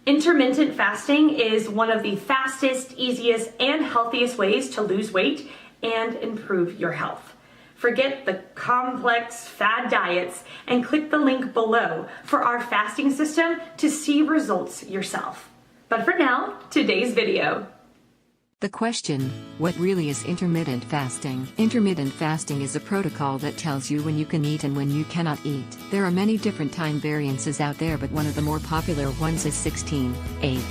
Intermittent fasting is one of the fastest, easiest, and healthiest ways to lose weight and improve your health. Forget the complex fad diets and click the link below for our fasting system to see results yourself. But for now, today's video. The question, what really is intermittent fasting? Intermittent fasting is a protocol that tells you when you can eat and when you cannot eat. There are many different time variances out there, but one of the more popular ones is 16-8.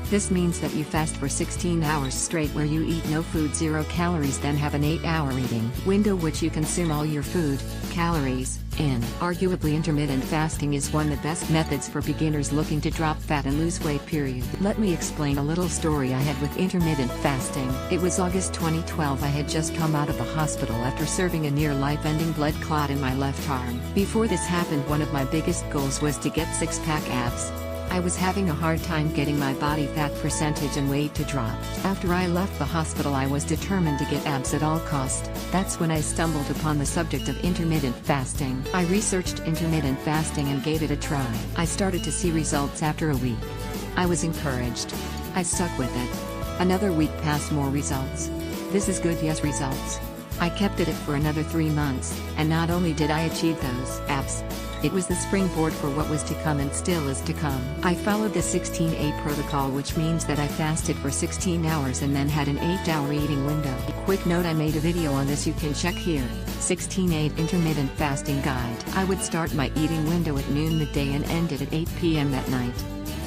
This means that you fast for 16 hours straight where you eat no food, 0 calories, then have an 8-hour eating window which you consume all your food, calories, in. Arguably, intermittent fasting is one of the best methods for beginners looking to drop fat and lose weight, period. Let me explain a little story I had with intermittent fasting. It was August 2012. I had just come out of the hospital after serving a near life-ending blood clot in my left arm. Before this happened, one of my biggest goals was to get six-pack abs. I was having a hard time getting my body fat percentage and weight to drop. After I left the hospital, I was determined to get abs at all cost. That's when I stumbled upon the subject of intermittent fasting. I researched intermittent fasting and gave it a try. I started to see results after a week. I was encouraged. I stuck with it. Another week passed, more results. This is good, yes, results. I kept at it for another 3 months, and not only did I achieve those abs, it was the springboard for what was to come and still is to come. I followed the 16-8 protocol, which means that I fasted for 16 hours and then had an 8-hour eating window. Quick note, I made a video on this, you can check here. 16-8 Intermittent Fasting Guide. I would start my eating window at noon midday and end it at 8 p.m. that night.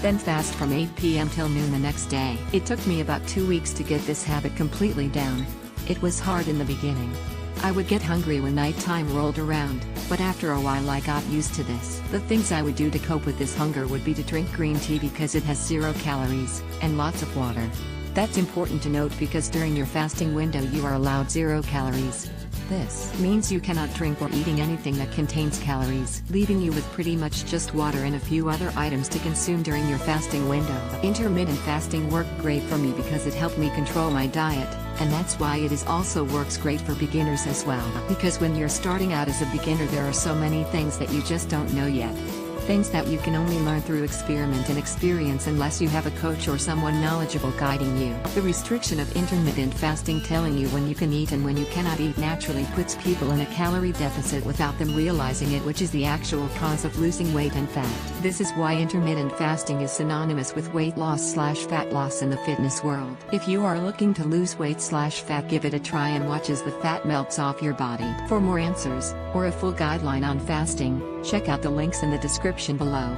Then fast from 8 p.m. till noon the next day. It took me about 2 weeks to get this habit completely down. It was hard in the beginning. I would get hungry when nighttime rolled around, but after a while I got used to this. The things I would do to cope with this hunger would be to drink green tea because it has 0 calories, and lots of water. That's important to note because during your fasting window you are allowed 0 calories. This means you cannot drink or eating anything that contains calories, leaving you with pretty much just water and a few other items to consume during your fasting window. Intermittent fasting worked great for me because it helped me control my diet, and that's why it is also works great for beginners as well. Because when you're starting out as a beginner, there are so many things that you just don't know yet. Things that you can only learn through experiment and experience unless you have a coach or someone knowledgeable guiding you. The restriction of intermittent fasting, telling you when you can eat and when you cannot eat, naturally puts people in a calorie deficit without them realizing it, which is the actual cause of losing weight and fat. This is why intermittent fasting is synonymous with weight loss/fat loss in the fitness world. If you are looking to lose weight/fat, give it a try and watch as the fat melts off your body. For more answers, or a full guideline on fasting, check out the links in the description below.